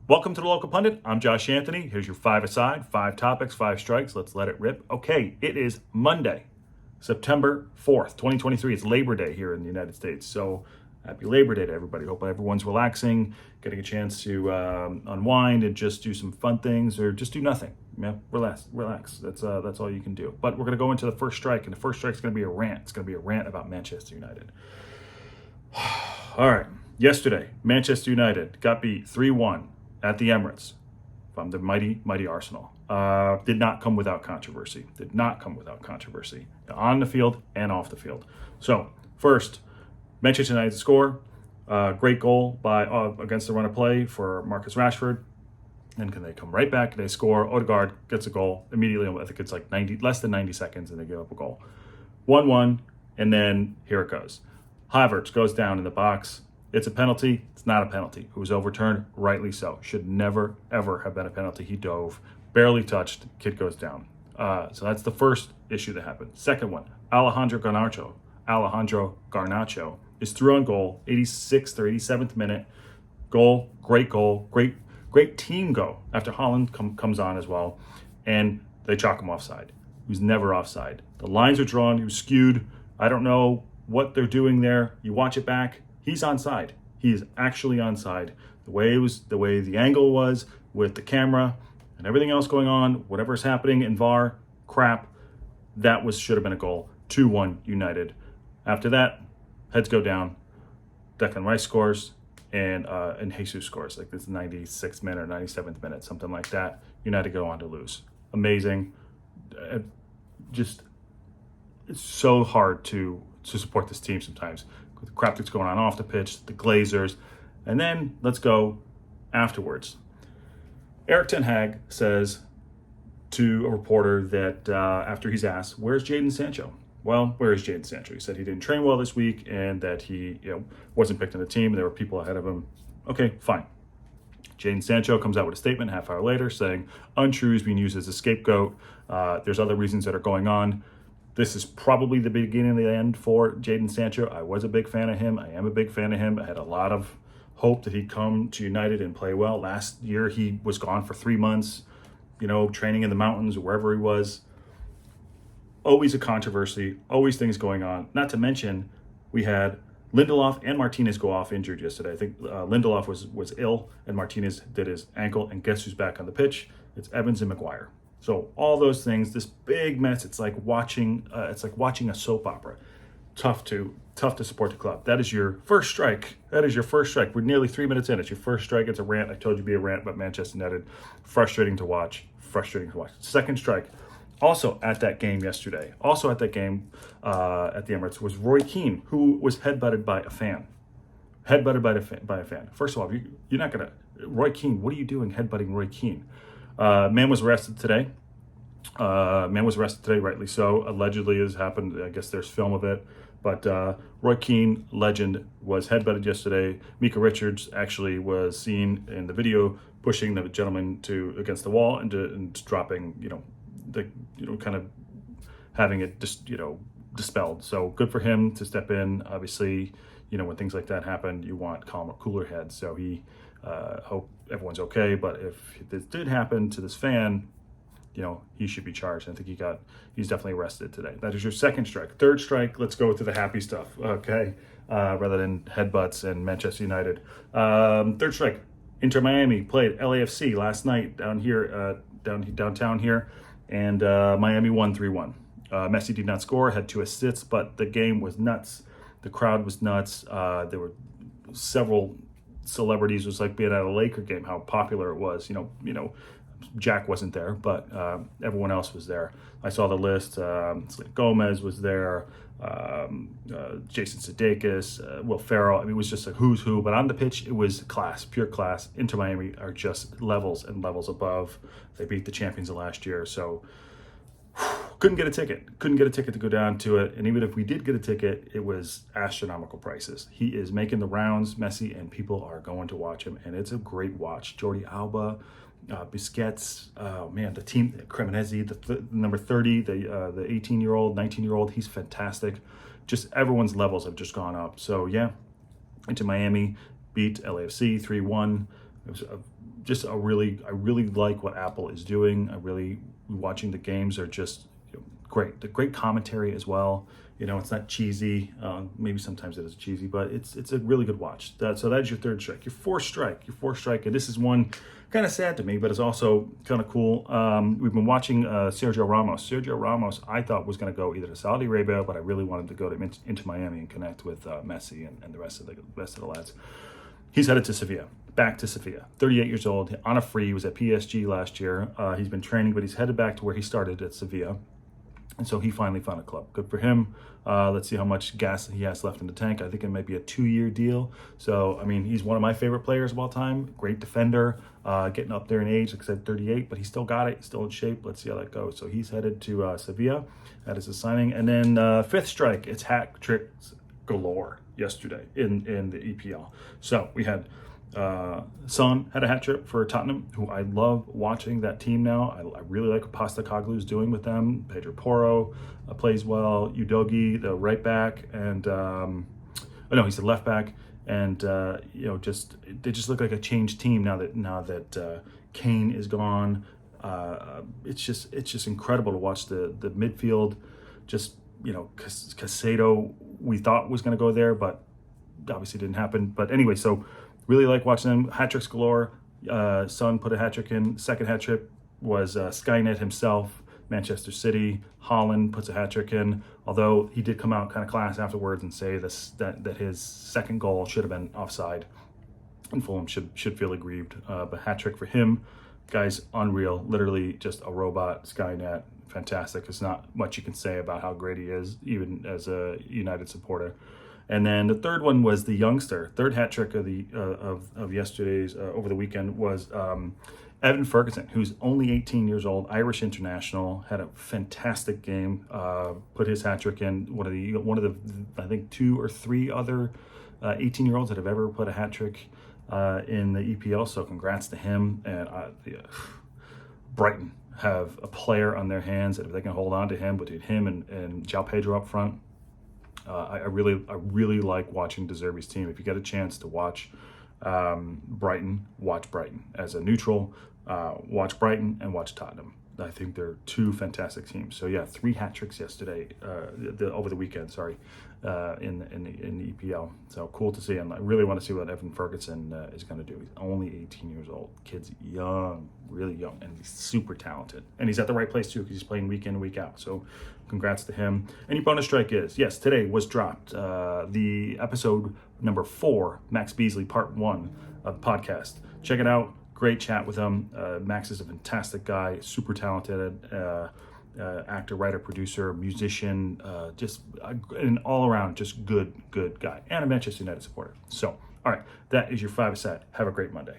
Welcome to the Local Pundit. I'm Josh Anthony. Here's your 5-a-side, 5 topics, 5 strikes. Let's let it rip. Okay, it is Monday, September 4th, 2023. It's Labor Day here in the United States. So happy Labor Day to everybody. Hope everyone's relaxing, getting a chance to unwind and just do some fun things or just do nothing. Relax. That's all you can do. But we're going to go into the first strike, and the first strike is going to be a rant. It's going to be a rant about Manchester United. All right. Yesterday, Manchester United got beat 3-1 at the Emirates from the mighty Arsenal. Did not come without controversy. On the field and off the field. So, first, Manchester United score. Great goal by against the run of play for Marcus Rashford. Then can they come right back? They score. Odegaard gets a goal immediately. I think it's like less than 90 seconds, and they give up a goal. 1-1, and then here it goes. Havertz goes down in the box. It's a penalty. It's not a penalty. It was overturned, rightly so. Should never, ever have been a penalty. He dove, barely touched, kid goes down. So that's the first issue that happened. Second one, Alejandro Garnacho is through on goal, 86th or 87th minute. Goal, great team go after Holland comes on as well. And they chalk him offside. He was never offside. The lines are drawn. He was skewed. I don't know what they're doing there. You watch it back. He's onside. He is actually onside. The way the angle was with the camera and everything else going on, whatever's happening in VAR, crap, that should have been a goal. 2-1 United. After that, heads go down. Declan Rice scores and Jesus scores. Like this 96th minute or 97th minute, something like that. United go on to lose. Amazing. It's so hard to support this team sometimes. The crap that's going on off the pitch, the Glazers. And then let's go afterwards. Erik ten Hag says to a reporter that after he's asked, where's Jadon Sancho? Well, where is Jadon Sancho? He said he didn't train well this week and that he wasn't picked on the team. There were people ahead of him. Okay, fine. Jadon Sancho comes out with a statement half hour later saying, untrue is being used as a scapegoat. There's other reasons that are going on. This is probably the beginning of the end for Jadon Sancho. I was a big fan of him. I am a big fan of him. I had a lot of hope that he'd come to United and play well. Last year, he was gone for 3 months, training in the mountains or wherever he was. Always a controversy, always things going on. Not to mention, we had Lindelof and Martinez go off injured yesterday. I think Lindelof was ill and Martinez did his ankle. And guess who's back on the pitch? It's Evans and Maguire. So all those things, this big mess. It's like watching a soap opera. Tough to support the club. That is your first strike. We're nearly 3 minutes in. It's your first strike. It's a rant. I told you it'd be a rant about Manchester United. Frustrating to watch. Second strike. Also at that game yesterday. At the Emirates was Roy Keane, who was headbutted by a fan. By a fan. First of all, you're not gonna. Roy Keane, what are you doing headbutting Roy Keane? Man was arrested today. Rightly so. Allegedly has happened. I guess there's film of it. But Roy Keane, legend, was headbutted yesterday. Mika Richards actually was seen in the video pushing the gentleman against the wall and dropping, kind of having it just, dispelled. So good for him to step in. Obviously, when things like that happen, you want calmer, cooler heads. So he hope everyone's okay. But if this did happen to this fan, he should be charged. I think he's definitely arrested today. That is your second strike. Third strike, let's go to the happy stuff, okay? Rather than headbutts and Manchester United. Third strike, Inter Miami played LAFC last night downtown here, and Miami won 3-1. Messi did not score, had 2 assists, but the game was nuts. The crowd was nuts. There were several celebrities. It was like being at a Laker game, how popular it was. Jack wasn't there, but everyone else was there. I saw the list. Gomez was there, Jason Sudeikis, Will Ferrell. I mean, it was just a who's who. But on the pitch, it was class, pure class. Inter Miami are just levels and levels above. They beat the champions of last year, so couldn't get a ticket to go down to it. And even if we did get a ticket, it was astronomical prices. He is making the rounds, Messi, and people are going to watch him, and it's a great watch. Jordi Alba, Busquets, the team, Cremonese, the number 30, the 18-year-old, 19-year-old, he's fantastic. Just everyone's levels have just gone up. So yeah, Inter Miami beat LAFC 3-1. It was a I really like what Apple is doing. Watching the games are just great. The great commentary as well. It's not cheesy. Maybe sometimes it is cheesy, but it's a really good watch. So that's your third strike. Your fourth strike, and this is one kind of sad to me, but it's also kind of cool. We've been watching Sergio Ramos. Sergio Ramos, I thought was going to go either to Saudi Arabia, but I really wanted to go to into Miami and connect with Messi and the rest of the lads. He's headed to Sevilla. Back to Sevilla. 38 years old, on a free. He was at PSG last year. He's been training, but he's headed back to where he started at Sevilla. And so he finally found a club. Good for him. Let's see how much gas he has left in the tank. I think it might be a 2-year deal. So, he's one of my favorite players of all time. Great defender. Getting up there in age, like I said, 38, but he still got it. He's still in shape. Let's see how that goes. So he's headed to Sevilla. That is his signing. And then fifth strike, it's hat tricks galore yesterday in the EPL. So we had Son had a hat trick for Tottenham, who I love watching that team now. I really like what Postacoglu is doing with them. Pedro Porro plays well. Udogi, the right back, and he's the left back. And they just look like a changed team now that Keane is gone. It's just incredible to watch the midfield. Just Casado, we thought was going to go there, but obviously didn't happen. But anyway, so really like watching them. Hat tricks galore. Son put a hat trick in. Second hat trick was Skynet himself, Manchester City. Haaland puts a hat trick in, although he did come out kind of class afterwards and say that his second goal should have been offside, and Fulham should feel aggrieved. But hat trick for him. Guy's unreal, literally just a robot. Skynet, fantastic. There's not much you can say about how great he is, even as a United supporter. And then the third one was the youngster. Third hat trick of yesterday's over the weekend was Evan Ferguson, who's only 18 years old, Irish international, had a fantastic game. Put his hat trick in. One of the I think 2 or 3 other 18-year-olds that have ever put a hat trick in the EPL. So congrats to him. And Brighton have a player on their hands that if they can hold on to him, between him and João Pedro up front. I really like watching De Zerbi's team. If you get a chance to watch Brighton, watch Brighton. As a neutral, watch Brighton and watch Tottenham. I think they're 2 fantastic teams. So yeah, 3 hat tricks yesterday, over the weekend. Sorry, in the EPL. So cool to see, and I really want to see what Evan Ferguson is going to do. He's only 18 years old. Kid's young, really young, and he's super talented. And he's at the right place too, because he's playing week in, week out. So congrats to him. And your bonus strike is, yes, today was dropped the episode number 4, Max Beesley, part 1 of the podcast. Check it out. Great chat with him. Max is a fantastic guy, super talented actor, writer, producer, musician, just an all-around just good guy, and a Manchester United supporter. So, all right, that is your 5 aside. Have a great Monday.